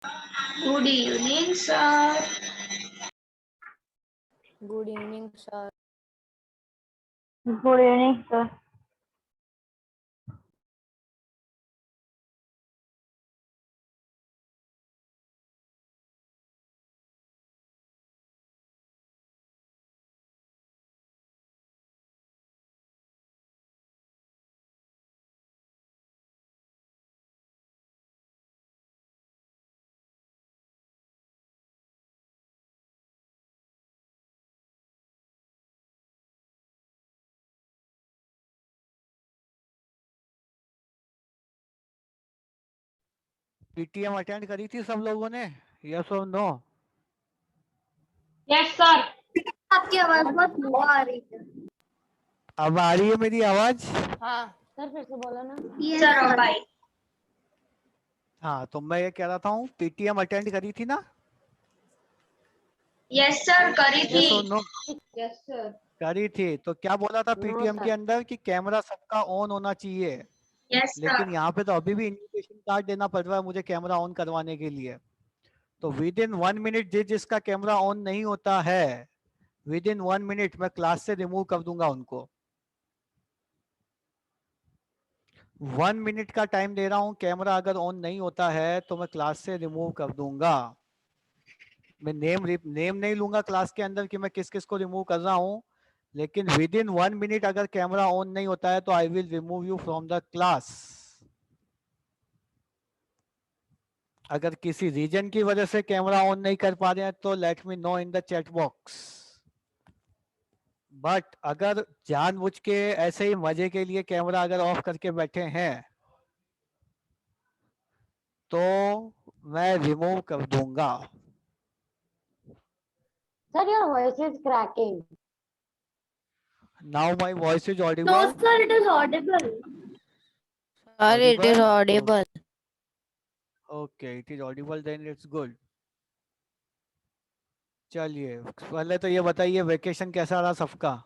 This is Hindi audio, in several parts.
Good evening, sir. Good evening, sir. Good evening, sir. PTM attend करी थी सब लोगों ने? यस और नो? Yes, sir. आपकी आवाज बहुत लो आ रही है। अब आ रही है मेरी आवाज? हाँ सर, फिर से बोलो ना। Sir, all right. हाँ, तो मैं ये कह रहा था हूँ, पीटीएम अटेंड करी थी ना? Yes, sir. करी यस और थी. नो? Yes sir. करी थी। तो क्या बोला था पीटीएम sir. के अंदर कि कैमरा सबका ऑन होना चाहिए, Yes, sir. लेकिन यहाँ पे तो अभी भी इन्विटेशन कार्ड देना पड़ रहा है मुझे कैमरा ऑन करवाने के लिए। तो विद इन 1 मिनट जिसका कैमरा ऑन नहीं होता है, विद इन 1 मिनट मैं क्लास से रिमूव कर दूंगा उनको। 1 मिनट का टाइम दे रहा हूँ, कैमरा अगर ऑन नहीं होता है तो मैं क्लास से रिमूव कर दूंगा। मैं नेम नहीं लूंगा क्लास के अंदर कि मैं किस किस को रिमूव कर रहा हूँ, लेकिन विद इन 1 मिनट अगर कैमरा ऑन नहीं होता है तो I will remove you from the class. अगर किसी रीजन की वजह से कैमरा ऑन नहीं कर पा रहे हैं तो let me know in the chat box. But अगर जानबूझ के ऐसे ही मजे के लिए कैमरा अगर ऑफ करके बैठे हैं तो मैं रिमूव कर दूंगा। Sir, your voice is cracking. Now my voice is No, audible? sir, it is audible. Sir, it is audible. Okay, it is audible, then it's good. चलिए, पहले तो ये बताइए वेकेशन कैसा रहा सबका?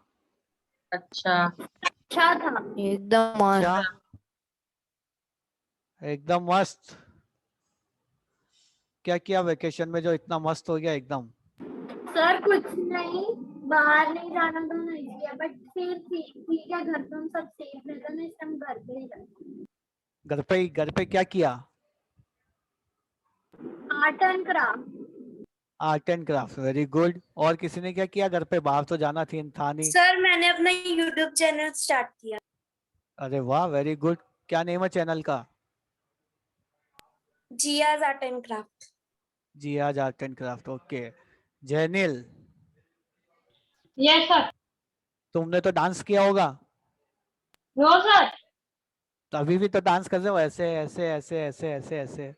अच्छा. अच्छा था। एकदम मस्त। क्या? एकदम मस्त? क्या किया वेकेशन में जो इतना मस्त हो गया एकदम? सर कुछ नहीं, बाहर नहीं जाना तो नहीं किया, बट फिर ठीक है, घर पे हम सब सेफ रहते हैं, इस टाइम घर पे ही रहते घर पे क्या किया? Art and craft. Art and craft, very good. और किसी ने क्या किया घर पे? बाहर तो जाना थी, था नहीं। सर मैंने अपना यूट्यूब चैनल स्टार्ट किया। अरे वाह, वेरी गुड। क्या नेम है चैनल का? जियाज आर्ट एंड क्राफ्ट। जी आज art and craft, okay. Jainil, Yes, sir. तुमने तो डांस किया होगा? No, sir. तो अभी भी तो डांस कर रहे हो, ऐसे ऐसे ऐसे ऐसे ऐसे ऐसे?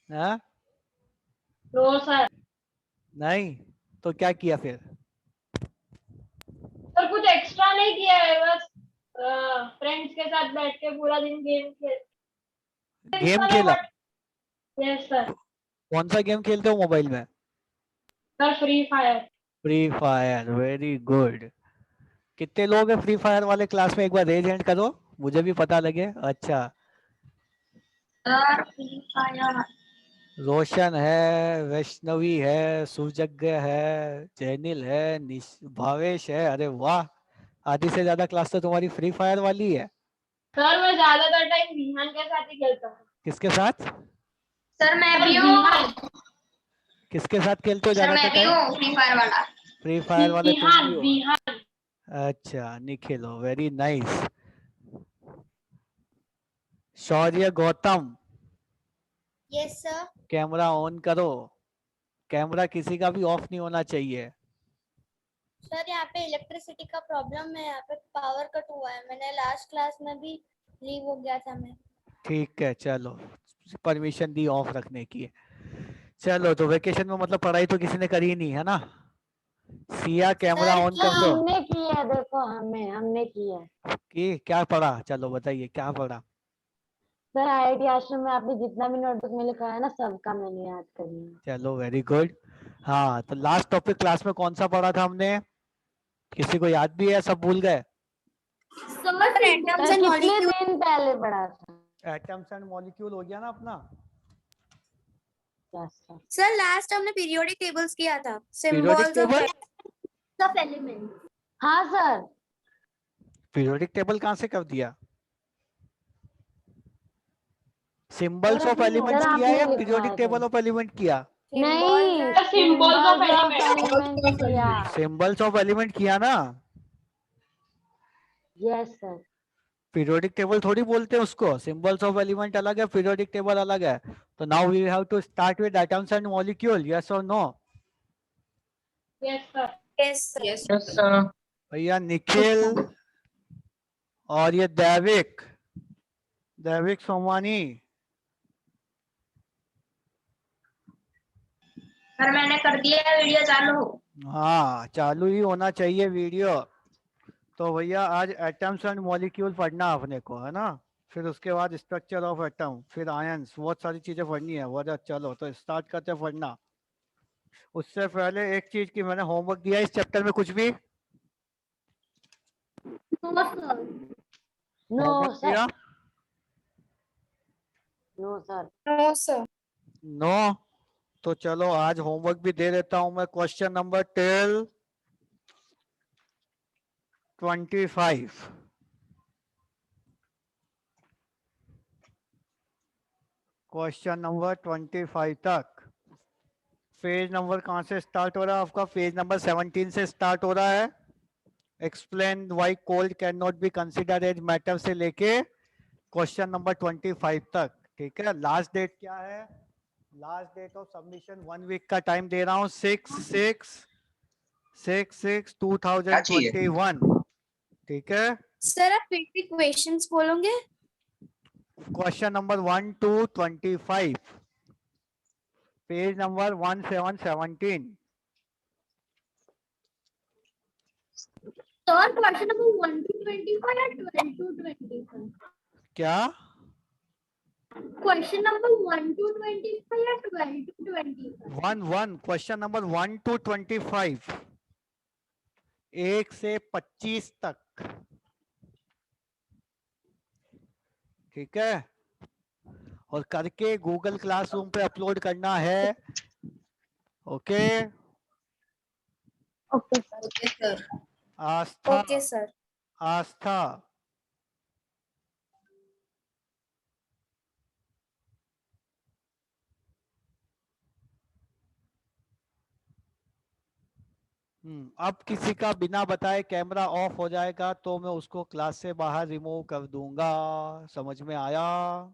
हाँ? No, sir. नहीं तो क्या किया फिर? सर कुछ एक्स्ट्रा नहीं किया है, बस फ्रेंड्स के साथ बैठ के पूरा दिन गेम खेला? Yes sir. कौन सा गेम खेलते हो मोबाइल में? Sir free fire. Free fire, very good. कितने लोग हैं फ्री फायर वाले क्लास में? एक बार रेज हैंड करो, मुझे भी पता लगे। अच्छा, सर फ्री फायर. रोशन है, वैष्णवी है, सुजग्य है, जैनिल है, भावेश है। अरे वाह, आधी से ज्यादा क्लास तो तुम्हारी फ्री फायर वाली है। सर मैं ज्यादातर टाइम विहान के साथ ही खेलता हूँ. किसके साथ? सर मैं भी हूँ. किसके साथ खेलते हो सर ज्यादातर मैं भी टाइम? हूँ फ्री फायर वाला. फ्री फायर वाले तुम विहान भी हो? विहान. अच्छा, निखिल हो, very nice. Shaurya Gautam, yes sir. Camera on करो। कैमरा किसी का भी ऑफ नहीं होना चाहिए। सर यहाँ पे इलेक्ट्रिसिटी का प्रॉब्लम है, यहाँ पे पावर कट हुआ है, मैंने लास्ट क्लास में भी लीव हो गया था मैं। ठीक है, चलो, परमिशन दी ऑफ रखने की। चलो, तो वेकेशन में मतलब पढ़ाई तो किसी ने करी नहीं है ना? सिया, कैमरा सर ऑन कर दो। हमने की है, देखो हमने की है। कि क्या पढ़ा? चलो बताइए क्या पढ़ा? सर आईआईटी आश्रम में आपने जितना भी नोटबुक में लिखा है ना, सबका मैंने याद कर लिया। चलो, वेरी गुड। हाँ, तो लास्ट टॉपिक क्लास में कौन सा पढ़ा था हमने? किसी को याद भी है? सब भूल गए? सर एटम्स सर एंड कितने मॉलिक्यूल। दिन पहले पढ़ा था? एटम्स एंड मॉलिक्यूल हो गया ना अपना? Yes sir. सर लास्ट हमने पीरियोडिक टेबल्स किया था, periodic symbols of table, of element. हाँ सर। पीरियोडिक टेबल कहाँ से कर दिया? सिंबल्स ऑफ एलिमेंट्स सर, किया या आपने पीरियोडिक लिखवाया टेबल था। ऑफ एलिमेंट किया? नहीं, Symbols of एलिमेंट किया। सिंबल्स ऑफ एलिमेंट किया ना। Yes sir. पीरियोडिक टेबल थोड़ी बोलते हैं उसको, सिंबल्स ऑफ एलिमेंट अलग है, पीरियोडिक टेबल अलग है। तो now we have to start with atoms and molecule, yes और नो? Yes, sir. यस भैया निखिल और ये दैविक, दैविक सोमानी, सर मैंने कर दिया, वीडियो चालू। हाँ चालू ही होना चाहिए वीडियो। तो भैया आज एटम्स एंड मॉलिक्यूल पढ़ना अपने को, है ना? फिर उसके बाद स्ट्रक्चर ऑफ एटम, फिर आयंस, बहुत सारी चीजें पढ़नी है। वजह चलो तो स्टार्ट करते पढ़ना। उससे पहले एक चीज की मैंने होमवर्क दिया इस चैप्टर में, कुछ भी no sir. No homework sir. दिया? No sir. No sir. No? तो चलो आज होमवर्क भी दे देता हूं मैं। क्वेश्चन नंबर 25 क्वेश्चन नंबर 25 तक। पेज नंबर कहाँ से स्टार्ट हो रहा है आपका? पेज नंबर 17 से स्टार्ट हो रहा है। Explain why cold can not be considered as matter से लेके क्वेश्चन नंबर 25 तक, ठीक है? लास्ट डेट क्या है? Last date of submission 1 week का टाइम दे रहा हूँ, 6/6/2021, ठीक है? सर आप फिर भी क्वेश्चंस बोलोगे? Question number 1 to 25, page number 1717। Sir question number 1 to 25 या 12 to 25? क्या? क्वेश्चन नंबर 1 to 25 या 12 to 25? 1 क्वेश्चन नंबर 1 to 25, 1 से 25 तक, ठीक है? और करके गूगल क्लासरूम पे अपलोड करना है, okay? Okay okay sir. Astha, okay sir. Astha, अब किसी का बिना बताए कैमरा ऑफ हो जाएगा तो मैं उसको क्लास से बाहर रिमूव कर दूंगा। समझ में आया?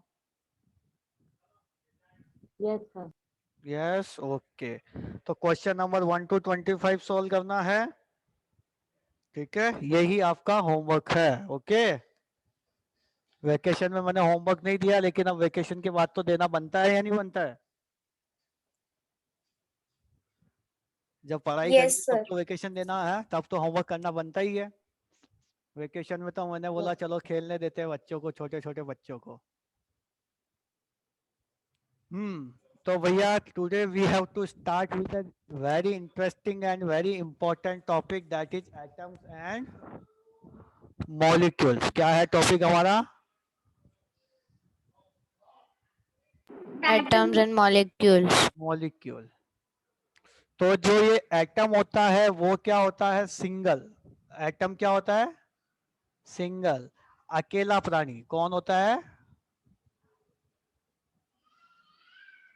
Yes sir. Yes, okay. तो क्वेश्चन नंबर 1 to 25 सॉल्व करना है, ठीक है? यही आपका होमवर्क है, ओके? वेकेशन में मैंने होमवर्क नहीं दिया, लेकिन अब वेकेशन के बाद तो देना बनता है या नहीं बनता है? जब पढ़ाई Yes, करेंगे तब sir. तो वेकेशन देना है, तब तो होमवर्क करना बनता ही है। वेकेशन में तो मैंने बोला चलो खेलने देते हैं बच्चों को, छोटे छोटे बच्चों को। तो भैया today we have to start with a very interesting and very important topic, that is atoms and molecules. क्या है टॉपिक हमारा? Atoms and molecules. मॉलिक्यूल। तो जो ये एटम होता है वो क्या होता है? सिंगल। एटम क्या होता है? सिंगल, अकेला प्राणी। कौन होता है?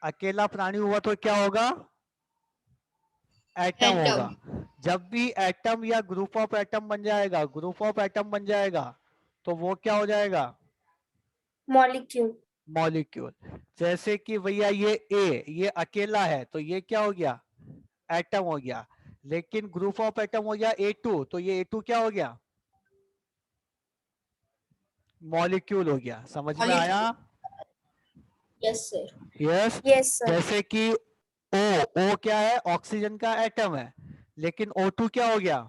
अकेला प्राणी हुआ तो क्या होगा? एटम होगा। जब भी एटम या ग्रुप ऑफ एटम बन जाएगा, ग्रुप ऑफ एटम बन जाएगा, तो वो क्या हो जाएगा? Molecule. मॉलिक्यूल। जैसे कि भैया ये ए, ये अकेला है तो ये क्या हो गया? एटम हो गया। लेकिन ग्रुप ऑफ एटम हो गया A2, तो ये A2 क्या हो गया? मॉलिक्यूल हो गया। समझ में आया? Yes, sir. Yes. Yes, sir. जैसे कि O क्या है? ऑक्सीजन का एटम है, लेकिन O2 क्या हो गया?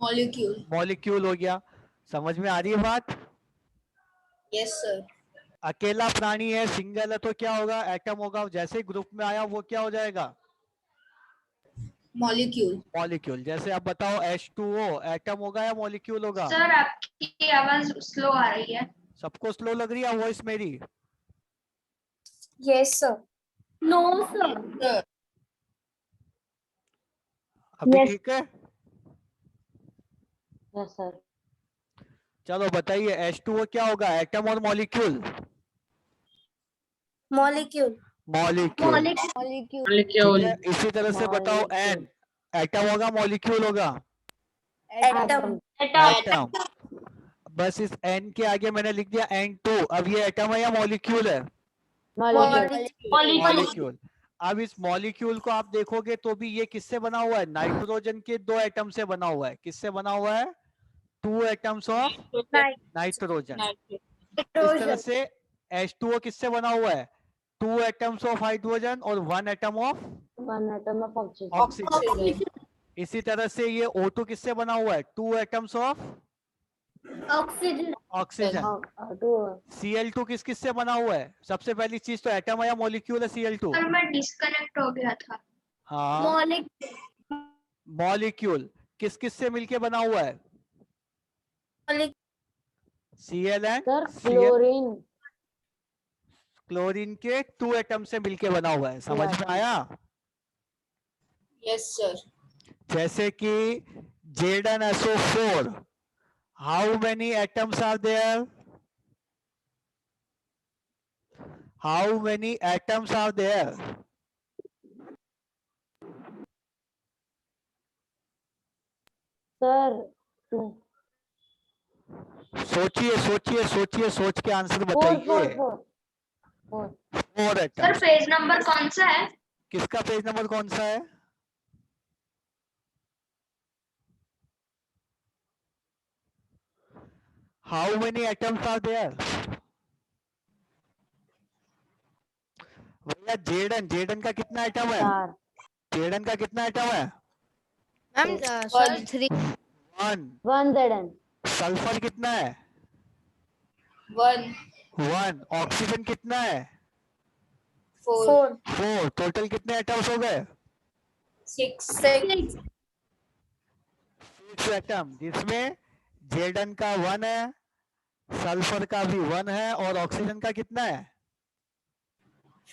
Molecule. मॉलिक्यूल हो गया। समझ में आ रही है बात? Yes, sir. अकेला प्राणी है, सिंगल है, तो क्या होगा? एटम होगा। जैसे ग्रुप में आया वो क्या हो जाएगा? Molecule. मॉलिक्यूल। जैसे आप बताओ H2O एटम होगा या मॉलिक्यूल होगा? सर आपकी आवाज स्लो आ रही है। सबको स्लो लग रही है वॉइस मेरी? Yes, sir. No, sir. Sir. अभी Yes. ठीक है? Yes sir. चलो बताइए H2O क्या होगा, एटम और मॉलिक्यूल? Molecule. मॉलिक्यूल। Molecule. ठीक है, इसी तरह से बताओ Molecule. N, एटम होगा मॉलिक्यूल होगा? Atom. Atom atom. बस इस N के आगे मैंने लिख दिया N2। अब ये एटम है या मॉलिक्यूल है? मॉलिक्यूल। Molecule molecule. अब इस मॉलिक्यूल को आप देखोगे तो भी ये किससे बना हुआ है? नाइट्रोजन के 2 एटम से बना हुआ है। किससे बना हुआ है? 2 एटम्स ऑफ नाइट्रोजन। इस तरह से H2O किससे बना हुआ है? 2 एटम्स ऑफ हाइड्रोजन और 1 atom of 1 atom of oxygen. Oxygen. इसी तरह से ये O2 किससे बना हुआ है? 2 atoms of Oxygen. Oxygen. Two. Cl2 किस किस से बना हुआ है? सबसे पहली चीज तो एटम है या मॉलिक्यूल है Cl2? सर मैं डिस्कनेक्ट हो गया था। हाँ, Molecule. मॉलिक्यूल किस किस से मिलके बना हुआ है? Cl and sir Cl, chlorine. Chlorine के 2 एटम से मिलके बना हुआ है। समझ में आया? Yes, sir. जैसे कि Zn SO4, how many atoms are there? How many atoms are there? Sir 2. सोचिए सोचिए सोचिए, सोच के आंसर 4 बताइए। 4 4 सर एटम्स। पेज नंबर कौन सा है? किसका पेज नंबर कौन सा है? How many atoms are there? भैया जेडन का कितना एटम है? 4. जेडन का कितना एटम है? Ma'am, sir, 3. 1। 1 Zn. सल्फर कितना है? 1. 1। ऑक्सीजन कितना है? 4. 4। टोटल कितने एटम्स हो गए? 6. 6. 6 एटम, जिसमें जेडन का 1 है, सल्फर का भी 1 है और ऑक्सीजन का कितना है?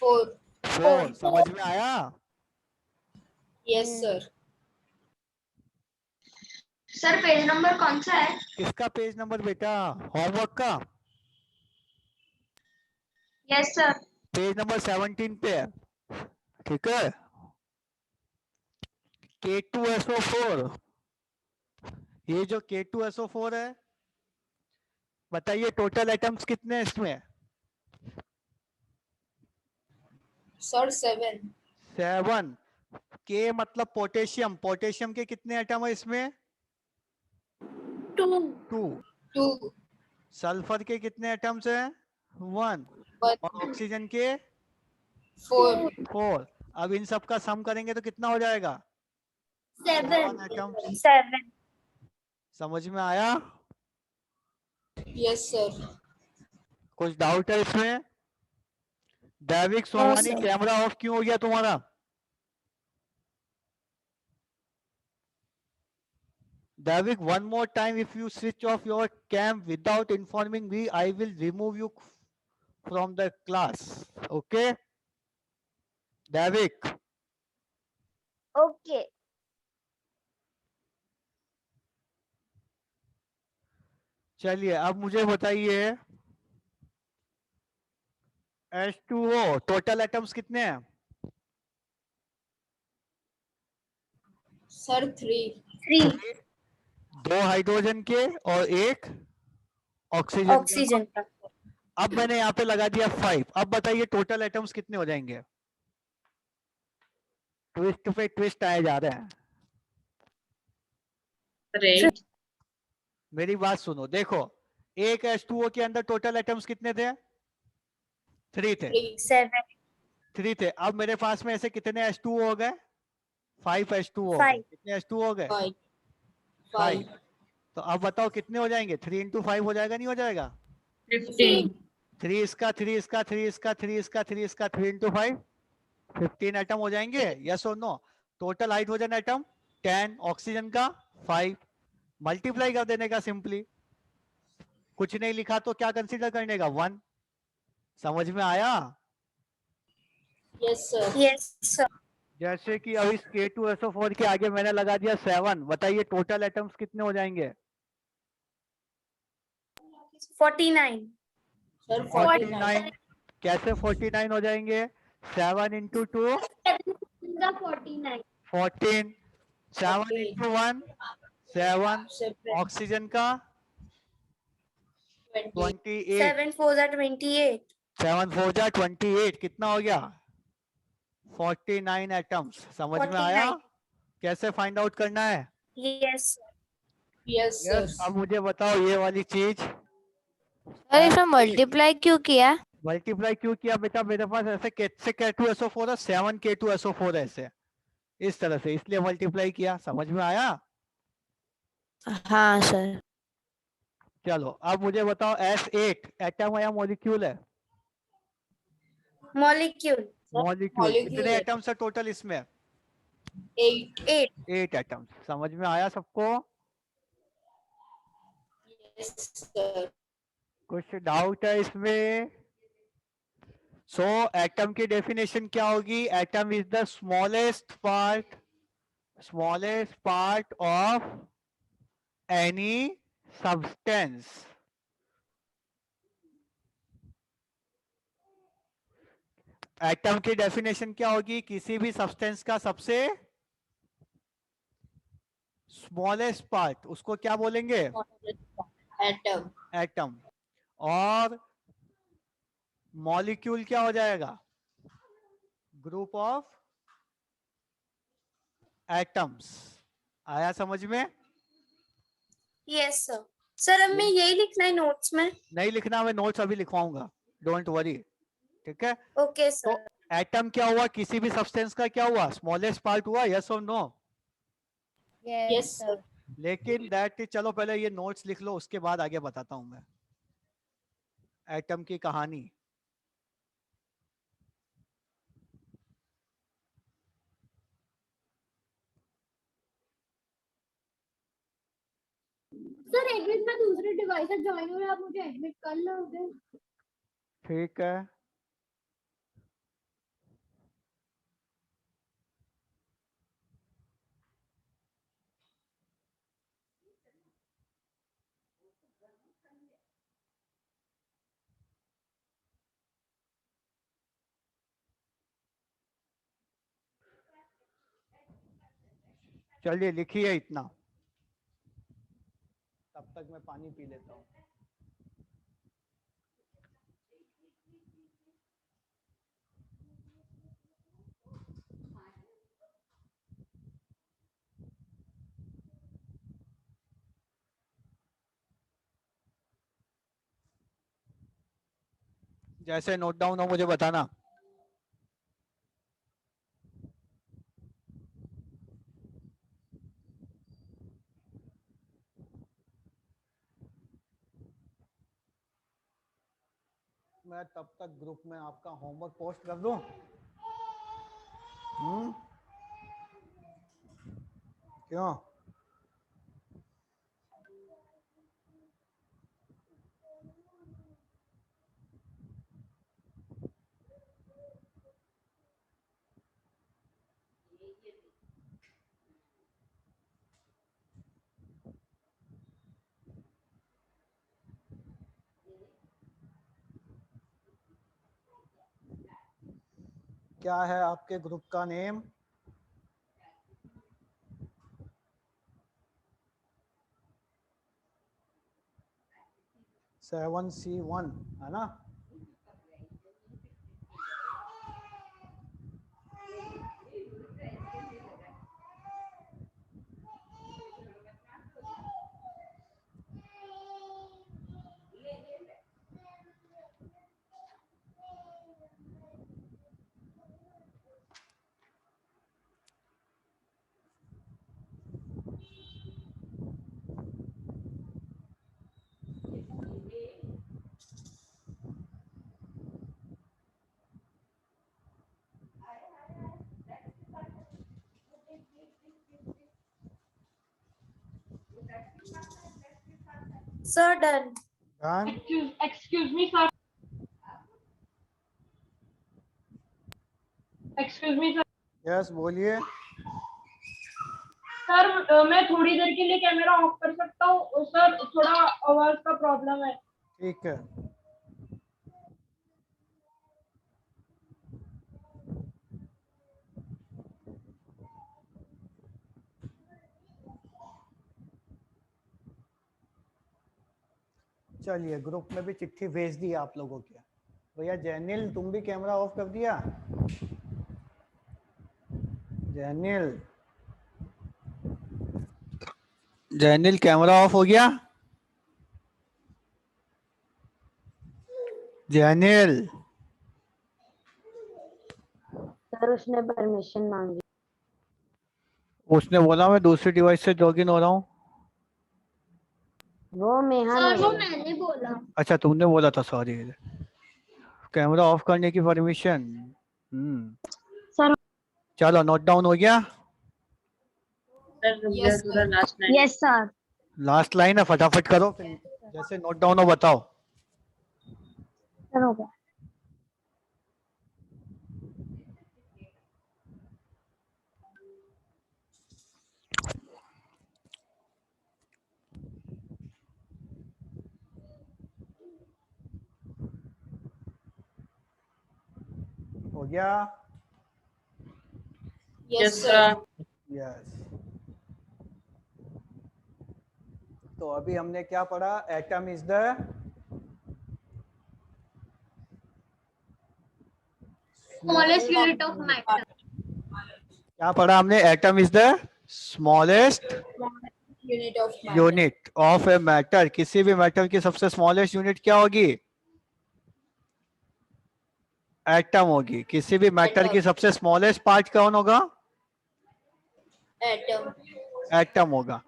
4. 4। समझ में आया? Yes, sir. Sir page number कौन सा है? किसका पेज नंबर बेटा? होमवर्क का यस सर। पेज नंबर 17 पे है। ठीक है। K2SO4, ये जो K2SO4 है, बताइए टोटल एटम्स कितने हैं इसमें? Sir, 7. 7। K मतलब पोटेशियम, पोटेशियम के कितने एटम है इसमें? 2. 2। 2. सल्फर के कितने एटम्स हैं? 1। 1. और ऑक्सीजन के 4. 4। अब इन सब का सम करेंगे तो कितना हो जाएगा? 7. 7 एटम्स। 7. समझ में आया? Yes, sir. कुछ डाउट है इसमें? दैविक सोमानी, sir. कैमरा ऑफ क्यों हो गया तुम्हारा? Davik, one more time, if you switch off your cam without informing me, I will remove you from the class. Okay? Davik. Okay. चलिए अब मुझे बताइए H2O टोटल एटम्स कितने हैं? Sir, 3. 3. 2 हाइड्रोजन के और 1 ऑक्सीजन। Oxygen. अब मैंने यहाँ पे लगा दिया 5। अब बताइए टोटल एटम्स कितने हो जाएंगे? ट्विस्ट पे ट्विस्ट आए जा रहे हैं। मेरी बात सुनो, देखो एक H2O के अंदर टोटल एटम्स कितने थे? 3 थे। 7. 3 थे। अब मेरे पास में ऐसे कितने H2O हो गए? 5 H2O हो गए। 5. कितने H2O हो गए? 5. 5। तो अब बताओ कितने हो जाएंगे? 3 into 5 हो जाएगा नहीं हो जाएगा? 15. 3 इसका 3 इसका 3 इसका 3 इसका 3 इसका 3 into 5 15 एटम हो जाएंगे। यस और no? Total hydrogen atom 10, oxygen का 5। मल्टीप्लाई कर देने का सिंपली। कुछ नहीं लिखा तो क्या कंसीडर करने का? 1। समझ में आया? Yes, sir. Yes, sir. जैसे कि अभी K2SO4 के आगे मैंने लगा दिया 7, बताइए टोटल एटम्स कितने हो जाएंगे? 49. Sir, 49। कैसे 49 हो जाएंगे? 7 into 2 49. 14, 7 Okay. into 1 7, 7. ऑक्सीजन का 20. 28, 7 4s are 28. 7 4 जा 28, कितना हो गया? 49 एटम्स। समझ में आया 49. कैसे फाइंड आउट करना है? Yes, sir. Yes, sir. Yes. अब मुझे बताओ ये वाली चीज सर इसमें मल्टीप्लाई क्यों किया? मल्टीप्लाई क्यों किया बेटा? मेरे पास ऐसे K2SO4 है, 7 K2SO4 ऐसे इस तरह से, इसलिए मल्टीप्लाई किया। समझ में आया? हाँ सर। चलो अब मुझे बताओ S8 एटम है या मॉलिक्यूल है? Molecule. मॉलिक्यूल। molecule कितने है। एटम्स है टोटल इसमें? 8. 8. 8 एटम्स। समझ में आया सबको? Yes, sir. कुछ डाउट है इसमें? सो एटम की डेफिनेशन क्या होगी? Atom is the smallest part of any substance. Atom की डेफिनेशन क्या होगी? किसी भी सब्सटेंस का सबसे स्मॉलेस्ट पार्ट, उसको क्या बोलेंगे? Atom. एटम। और मॉलिक्यूल क्या हो जाएगा? Group of atoms. आया समझ में? Yes, sir. सर अब मैं यही लिखना है नोट्स में. नहीं लिखना, मैं नोट्स अभी लिखवाऊंगा, डोंट वरी। ठीक है? Okay, तो sir. एटम क्या हुआ? किसी भी सब्सटेंस का क्या हुआ? स्मॉलेस्ट पार्ट हुआ। यस और नो? Yes, sir. लेकिन दैट, चलो पहले ये नोट्स लिख लो, उसके बाद आगे बताता हूं मैं एटम की कहानी। सर एक मिनट में दूसरे डिवाइस से ज्वाइन हो रहा, आप मुझे एडमिट कर लोगे? ठीक है। चलिए लिखिए इतना, तब तक मैं पानी पी लेता हूँ। जैसे नोट डाउन हो मुझे बताना। मैं तब तक ग्रुप में आपका होमवर्क पोस्ट कर दूं। क्यों? क्या है आपके ग्रुप का नेम? सेवन C1 है ना? Sir, done. Done. Excuse me, sir. Excuse me sir. Yes बोलिए। सर मैं थोड़ी देर के लिए कैमरा ऑफ कर सकता हूँ सर, थोड़ा आवाज का प्रॉब्लम है। ठीक है। चलिए ग्रुप में भी चिट्ठी भेज दी आप लोगों की। भैया जैनिल तुम भी कैमरा ऑफ कर दिया? जैनिल, जैनिल कैमरा ऑफ हो गया? जैनिल सर उसने परमिशन मांगी। उसने बोला मैं दूसरी डिवाइस से लॉग इन हो रहा हूँ। वो मेहा ने सर वो बोला। मैंने बोला। अच्छा तुमने बोला था, सॉरी। कैमरा ऑफ करने की परमिशन। सर चलो नोट डाउन हो गया। Yes, sir. Yes sir. Last line है, फटाफट करो फिर जैसे नोट डाउन हो बताओ। सर हो गया। हो गया? Yes, sir. यस। तो अभी हमने क्या पढ़ा? Atom is the smallest unit of matter. क्या पढ़ा हमने? Atom is the smallest Unit of matter. Unit of a matter. किसी भी मैटर की सबसे स्मॉलेस्ट यूनिट क्या होगी? एटम होगी। किसी भी मैटर Atom. की सबसे स्मॉलेस्ट पार्ट कौन होगा? Atom. एटम होगा।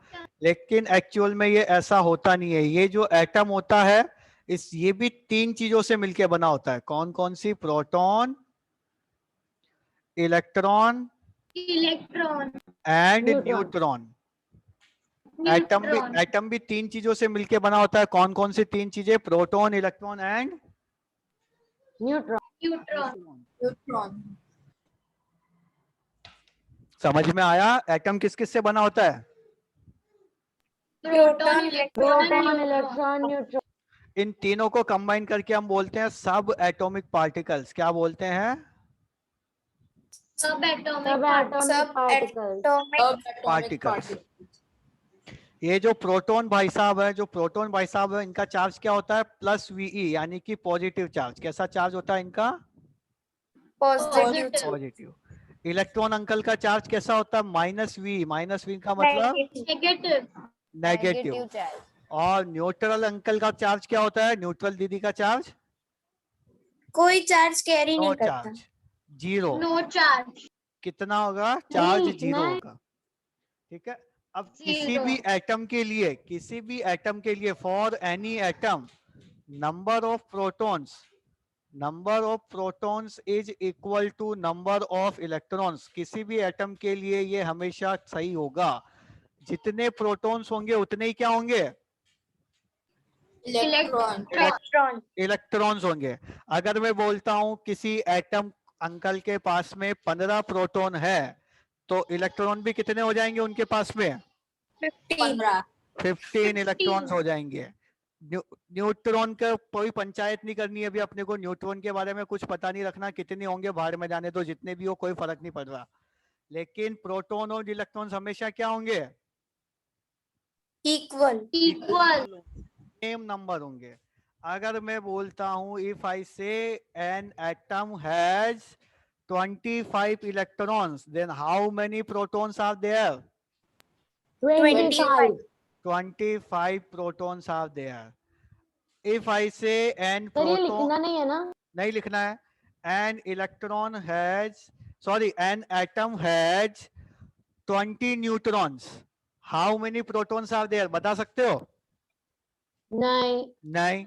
लेकिन एक्चुअल में ये ऐसा होता नहीं है। ये जो एटम होता है ये भी तीन चीजों से मिलकर बना होता है। कौन कौन सी? Proton, electron electron, and neutron. Neutron. Neutron, atom भी तीन चीजों से मिलकर बना होता है। कौन कौन सी तीन चीजें? Proton, electron and neutron. Neutron. Neutron. समझ में आया? एटम किस किस से बना होता है? Proton, electron, proton, electron, neutron. इन तीनों को कंबाइन करके हम बोलते हैं सब एटॉमिक पार्टिकल्स। क्या बोलते हैं? सब सब atomic atomic particles. Subatomic Particles. particles. ये जो प्रोटॉन भाई साहब है, इनका चार्ज क्या होता है? प्लस वीई, यानी कि पॉजिटिव चार्ज। कैसा चार्ज होता है इनका? Positive, positive. इलेक्ट्रॉन अंकल का चार्ज कैसा होता है? माइनस वी का मतलब नेगेटिव, नेगेटिव। और न्यूट्रल अंकल का चार्ज क्या होता है? न्यूट्रल दीदी का चार्ज कोई चार्ज कैरी नो नहीं करता। Charge, zero. नो चार्ज, कितना होगा? चार्ज नहीं, जीरो नहीं। होगा। ठीक है। अब Zero. किसी भी एटम के लिए for any atom number of protons is equal to number of electrons. किसी भी एटम के लिए ये हमेशा सही होगा। जितने प्रोटॉन्स होंगे उतने ही क्या होंगे? Electron. इलेक्ट्रॉन्स होंगे। अगर मैं बोलता हूं किसी एटम अंकल के पास में 15 प्रोटॉन है, तो इलेक्ट्रॉन भी कितने हो जाएंगे उनके पास में? 15 इलेक्ट्रॉन्स हो जाएंगे। न्यूट्रॉन का कोई पंचायत नहीं करनी है अभी अपने को। न्यूट्रॉन के बारे में कुछ पता नहीं रखना। कितने होंगे बाहर में जाने दो, जितने भी हो कोई फर्क नहीं पड़ रहा। लेकिन प्रोटॉन और इलेक्ट्रॉन्स हमेशा क्या होंगे? Equal. सेम नंबर होंगे। अगर मैं बोलता हूं if I say an atom has 25 electrons, then how many protons are there? 25। 25 protons are there. If I say n sir ये proton, लिखना नहीं है ना? नहीं लिखना है। an atom has 20 neutrons. How many protons are there? बता सकते हो? नहीं। नहीं।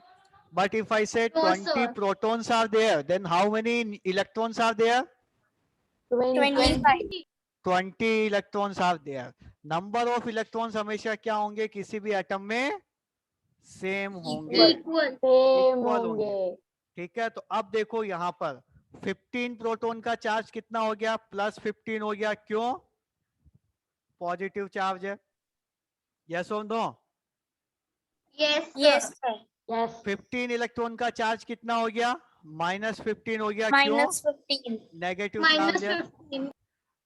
But if I say No, 20 sir. protons are there, then how many electrons are there? 25। 20 electrons are there. Number of electrons हमेशा क्या होंगे किसी भी एटम में? सेम होंगे, इक्वल, सेम Equal होंगे। ठीक है। तो अब देखो यहाँ पर 15 प्रोटॉन का चार्ज कितना हो गया? +15 हो गया। क्यों? पॉजिटिव चार्ज है। यस और no? Yes, Yes, sir. sir. Yes 15 electron का चार्ज कितना हो गया? -15 हो गया। क्यों? -15. नेगेटिव चार्ज है। -15.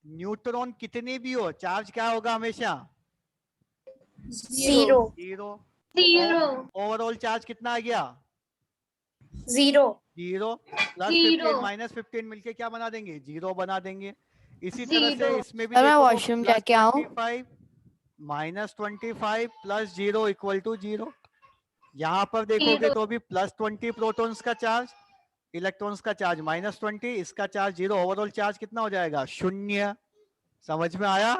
न्यूट्रॉन कितने भी हो, चार्ज क्या होगा हमेशा? 0. 0। 0. ओवरऑल चार्ज कितना आ गया? 0. 0 +15 0. -15 मिलके क्या बना देंगे? 0 बना देंगे। इसी तरह से 0. इसमें भी सर, मैं देखो, वॉशरूम जाके आऊं? +25 -25 + 0 = 0। यहाँ पर देखोगे 0. तो भी +20 प्रोटॉन्स का चार्ज, इलेक्ट्रॉन्स का चार्ज -20, इसका चार्ज 0। ओवरऑल चार्ज कितना हो जाएगा? 0। समझ में आया?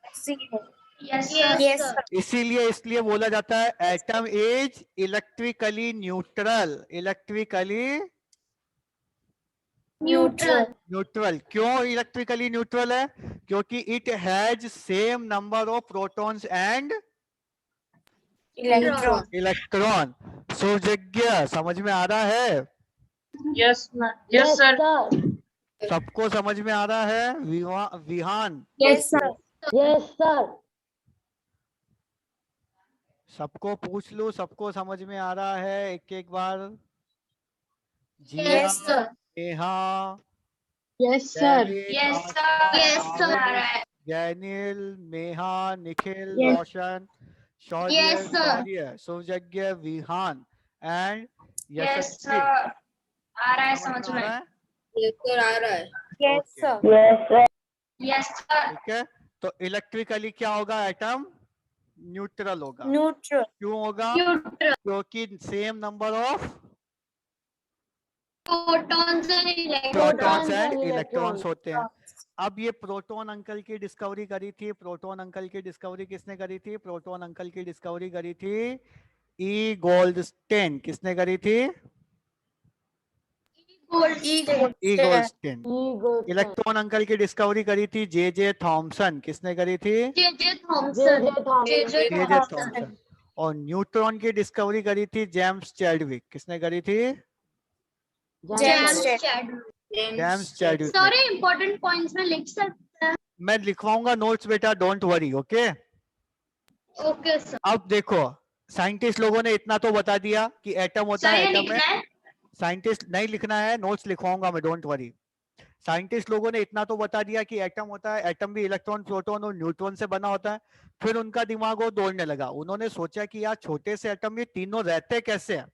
0. Yes, sir. Yes, sir. इसलिए बोला जाता है atom is electrically neutral. Electrically Neutral. Neutral. क्यों इलेक्ट्रिकली न्यूट्रल है? क्योंकि it has same number of protons and Electron. Electron. सुजज्ञ समझ में आ रहा है? Yes, yes sir. सर सबको समझ में आ रहा है? Vihan Yes, sir. Yes sir सबको पूछ लो, सबको समझ में आ रहा है? एक एक बार। Jiya, Yes, sir. Neha, yes sir David, Yes, Aastha, sir. Yes, sir. Aarush, Ganil, Neha, Nikhil, Yes. Roshan, Shaurya, Yes, sir. Shaurya, सुजज्ञ, Vihaan and Yes, Yashasvi. sir. आ रहा है समझ समझ में आ में. रहा है? Yes, sir. आ रहा है. Yes, Okay. sir. Yes sir Yes, sir. ठीक है, तो इलेक्ट्रिकली क्या होगा? एटम न्यूट्रल होगा। Neutral. क्यों होगा? Neutral. क्योंकि same number of Protons and electrons. Protons and and electrons. Electrons होते हैं। अब ये प्रोटॉन अंकल की डिस्कवरी करी थी। प्रोटॉन अंकल की डिस्कवरी किसने करी थी? प्रोटॉन अंकल की डिस्कवरी करी थी ई गोल्डस्टेन। किसने करी थी? Gold. ई गोल्डस्टेन। ईगो इलेक्ट्रॉन अंकल की डिस्कवरी करी थी जे थॉमसन। किसने करी थी? J.J. जे Thomson. J Thomson J.J. जे Thomson. थॉमसन। और न्यूट्रॉन की डिस्कवरी करी थी जेम्स चैडविक। किसने करी थी? James James Chadwick. Chadwick. James Chadwick. Sorry, important points में लिख सकते हैं. मैं लिखवाऊंगा नोट्स बेटा, don't worry. Okay Okay, sir. अब देखो, साइंटिस्ट लोगों ने इतना तो बता दिया कि एटम होता सर है। ये एटम लिखना में है. साइंटिस्ट नहीं लिखना है, नोट्स लिखवाऊंगा मैं, डोंट वरी। साइंटिस्ट लोगों ने इतना तो बता दिया कि एटम होता है। एटम भी इलेक्ट्रॉन, प्रोटॉन और न्यूट्रॉन से बना होता है। फिर उनका दिमाग वो दौड़ने लगा। उन्होंने सोचा कि यार छोटे से एटम में तीनों रहते कैसे हैं?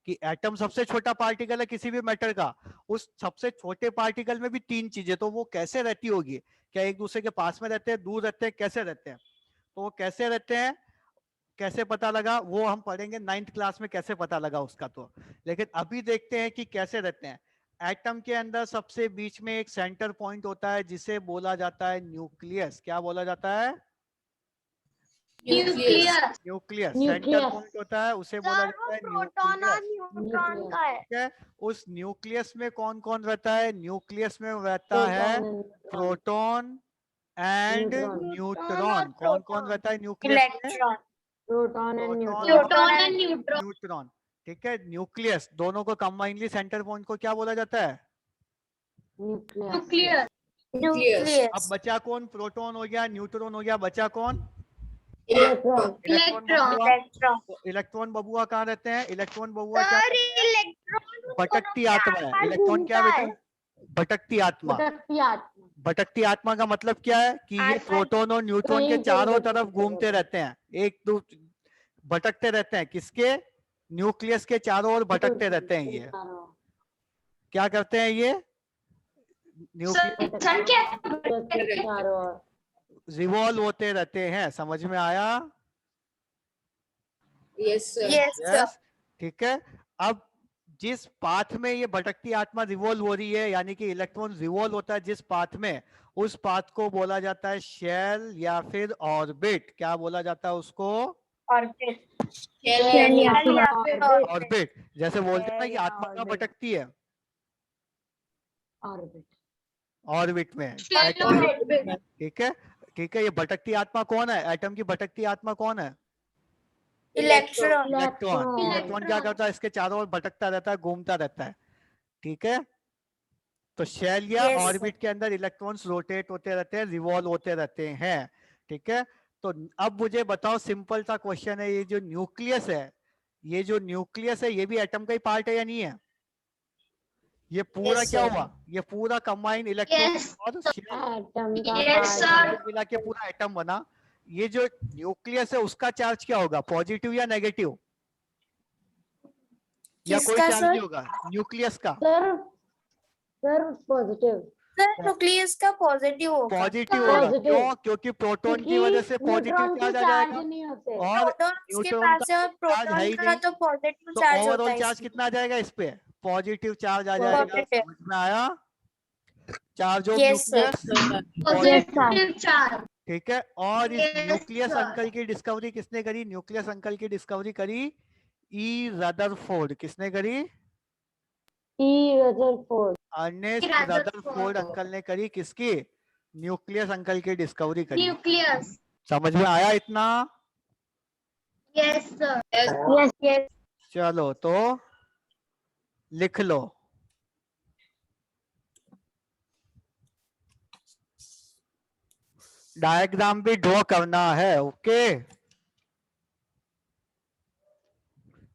कि एटम सबसे छोटा पार्टिकल है किसी भी मैटर का, उस सबसे छोटे पार्टिकल में भी तीन चीजें, तो वो कैसे रहती होगी? क्या एक दूसरे के पास में रहते हैं, दूर रहते हैं, कैसे रहते हैं? तो वो कैसे रहते हैं, कैसे पता लगा, वो हम पढ़ेंगे 9th क्लास में, कैसे पता लगा उसका। तो लेकिन अभी देखते हैं कि कैसे रहते हैं। एटम के अंदर सबसे बीच में एक सेंटर पॉइंट होता है जिसे बोला जाता है न्यूक्लियस। क्या बोला जाता है? Nucleus. Nucleus. Nucleus. Centre point होता है, उसे बोला जाता है प्रोटॉन और न्यूक्लियस। न्यूट्रॉन का है. ठीक है, उस न्यूक्लियस में कौन कौन रहता है? न्यूक्लियस में रहता है प्रोटॉन एंड न्यूट्रॉन न्यूट्रॉन। कौन कौन रहता है न्यूक्लियस में? Electron. Proton and neutron Proton and neutron. Neutron. ठीक है, न्यूक्लियस दोनों को कंबाइनली सेंटर पॉइंट को क्या बोला जाता है? Nucleus Nucleus. Nucleus. अब बचा कौन? प्रोटॉन हो गया, न्यूट्रॉन हो गया, बचा कौन? Electron Electron. बबुआ। Electron. तो इलेक्ट्रॉन बबुआ कहाँ रहते हैं? इलेक्ट्रॉन बबुआ क्या सर करते हैं? इलेक्ट्रॉन भटकती आत्मा है। इलेक्ट्रॉन क्या बेटा? भटकती आत्मा। भटकती आत्मा भटकती आत्मा का मतलब क्या है? कि ये आत्मा प्रोटॉन और न्यूट्रॉन के कहीं चारों कहीं तरफ भटकते घूमते रहते रहते हैं, एक दो भटकते रहते हैं। किसके? न्यूक्लियस के चारों ओर भटकते रहते हैं। ये क्या करते हैं? ये न्यूक्लियस सन क्या चारों ओर रिवॉल्व होते रहते हैं। समझ में आया? Yes, sir. Yes, sir. Yes, ठीक है। अब जिस पाथ में ये भटकती आत्मा रिवॉल्व हो रही है, यानी कि इलेक्ट्रॉन रिवॉल्व होता है जिस पाथ में, उस पाथ को बोला जाता है शेल या फिर ऑर्बिट। क्या बोला जाता है उसको? Orbit. Shell या फिर orbit. ऑर्बिट। जैसे बोलते हैं ना कि या आत्मा कहाँ orbit. भटकती है? ऑर्बिट ऑर्बिट में। Shell और orbit. ठीक है, ठीक है। ये भटकती आत्मा कौन है? एटम की भटकती आत्मा कौन है? Electron. इलेक्ट्रॉन। इलेक्ट्रॉन इलेक्ट्रॉन क्या करता है? इसके चारों ओर भटकता रहता है, घूमता रहता है। ठीक है, तो शेल या Yes, ऑर्बिट के अंदर इलेक्ट्रॉन्स रोटेट होते रहते हैं, रिवॉल्व होते रहते हैं, ठीक है। तो अब मुझे बताओ, सिंपल सा क्वेश्चन है, ये जो न्यूक्लियस है, ये जो न्यूक्लियस है, ये भी एटम का ही पार्ट है या नहीं है? ये पूरा Yes, क्या sir. हुआ? ये पूरा कंबाइन इलेक्ट्रॉन Yes, और शेल एटम का Yes, पार्ट है। sir. मिला के पूरा एटम बना। ये जो न्यूक्लियस है उसका चार्ज क्या होगा, पॉजिटिव या नेगेटिव? या कोई किसका चार्ज सर? नहीं होगा न्यूक्लियस का? Sir positive. सर न्यूक्लियस का पॉजिटिव होगा। पॉजिटिव होगा। पॉजिटिव क्यों? क्योंकि प्रोटॉन की वजह से पॉजिटिव न्यूट्रॉन के चार्ज आ चार्ज जाएगा नहीं होते। और प्रोटॉन्स के न्यूट्रॉन पास का है और चार्ज है प्रोटॉन ही का नहीं, तो पॉजिटिव तो चार्ज होता ओवरऑल है चार्ज इसमें। कितना आ जाएगा इस पे? पॉजिटिव चार्ज आ जाएगा। पॉजिटिव। समझ में आया? Charge of yes sir. Nucleus Yes, sir. Positive charge. ठीक है। और इस Yes, न्यूक्लियस sir. अंकल की डिस्कवरी किसने करी? न्यूक्लियस अंकल की डिस्कवरी करी ई रदरफोर्ड। किसने करी? ई Rutherford. Ernest Rutherford. Rutherford uncle ने करी। किसकी? न्यूक्लियस अंकल की डिस्कवरी करी। Nucleus. समझ में आया इतना? Yes, sir. Yes yes. चलो तो लिख लो। डायग्राम भी ड्रॉ करना है, ओके।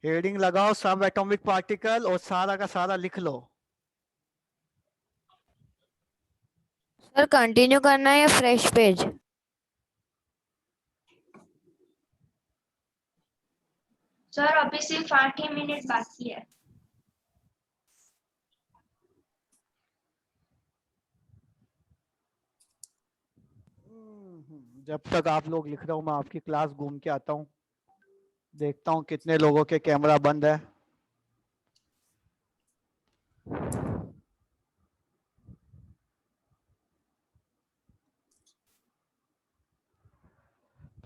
हेडिंग लगाओ सब एटॉमिक पार्टिकल और सारा का सारा लिख लो। सर कंटिन्यू करना है या फ्रेश पेज? सर अभी सिर्फ 8 ही मिनट बाकी है। जब तक आप लोग लिख रहे हो मैं आपकी क्लास घूम के आता हूँ, देखता हूँ कितने लोगों के कैमरा बंद है।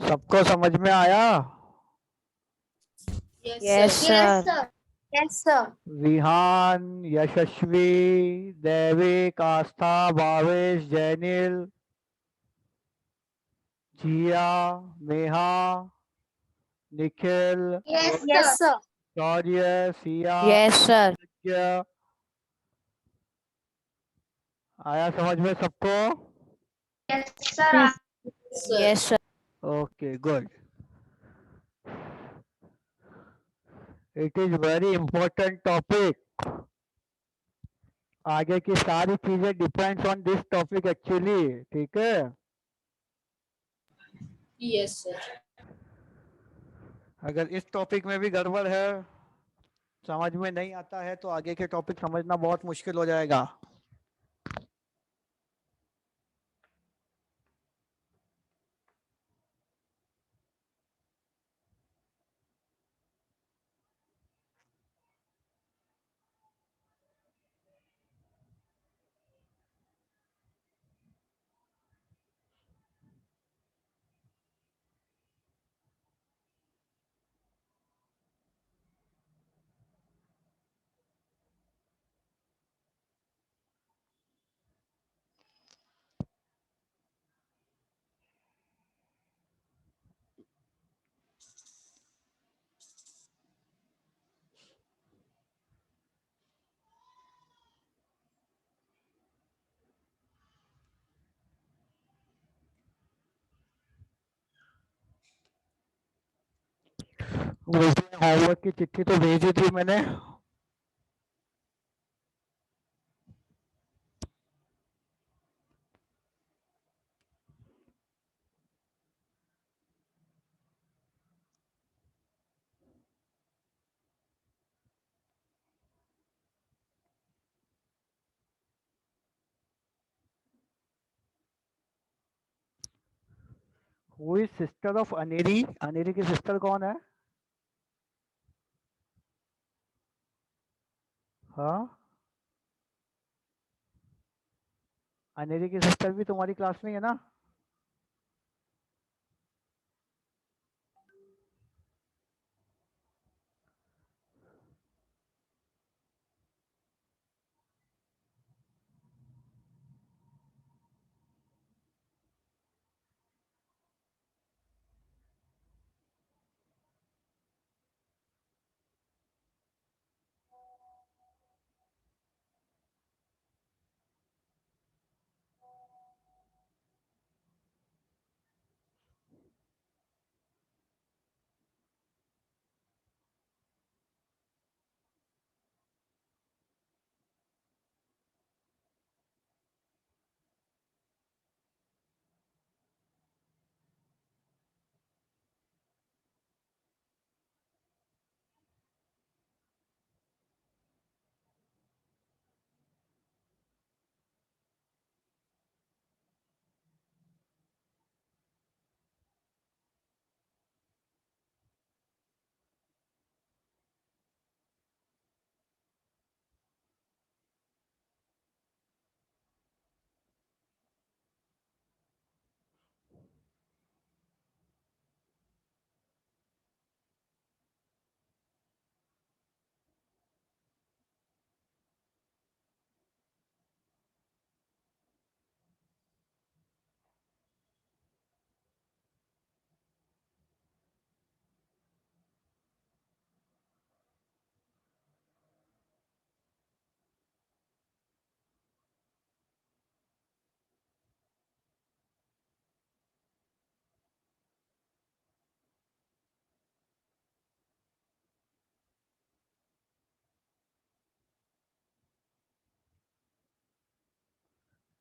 सबको समझ में आया? Yes Yes, sir. sir. Yes sir. Vihaan, Yashasvi, Daivik, Aastha, Bhavesh, Jainil, Jiya, Neha, Nikhil, Yes, yes sir. Sir. Shaurya, Siya, yes sir. Yagya. आया समझ में सबको? Yes, sir. Yes sir. Okay good. It is very important topic. आगे की सारी चीजें depends on this topic actually, ठीक है। Yes sir. अगर इस टॉपिक में भी गड़बड़ है, समझ में नहीं आता है, तो आगे के टॉपिक समझना बहुत मुश्किल हो जाएगा। होमवर्क की चिट्ठी तो भेजी थी मैंने। Who is sister of Aneri? Aneri की सिस्टर कौन है? हाँ, अनेरी की सिस्टर भी तुम्हारी क्लास में ही है ना?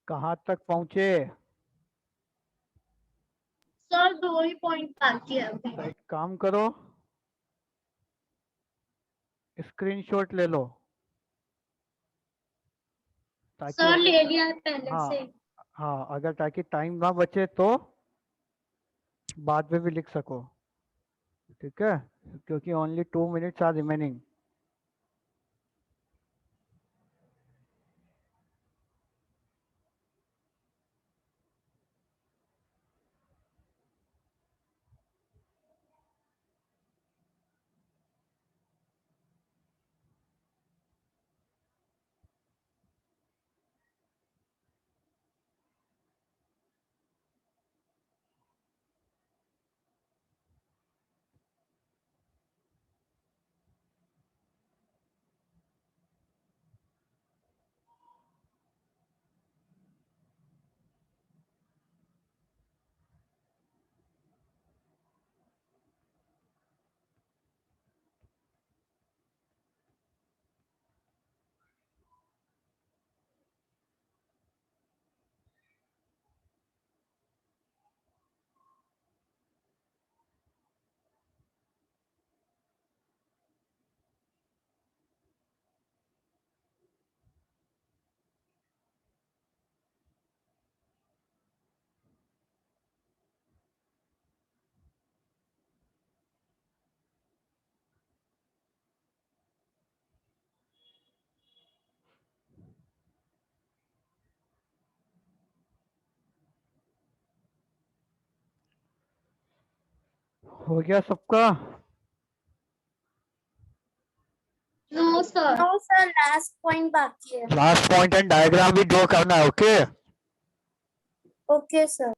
कहाँ तक पहुंचे? सर 2 ही पॉइंट बाकी है अभी। एक काम करो, स्क्रीनशॉट ले लो ताकि सर ले लिया है पहले हाँ से। हाँ, अगर ताकि टाइम ना बचे तो बाद में भी लिख सको, ठीक है, क्योंकि ओनली 2 minutes आर रिमेनिंग। हो गया सबका? No sir. No, sir. Last point बाकी है. लास्ट पॉइंट एंड डायग्राम भी ड्रॉ करना है, ओके? Okay, sir.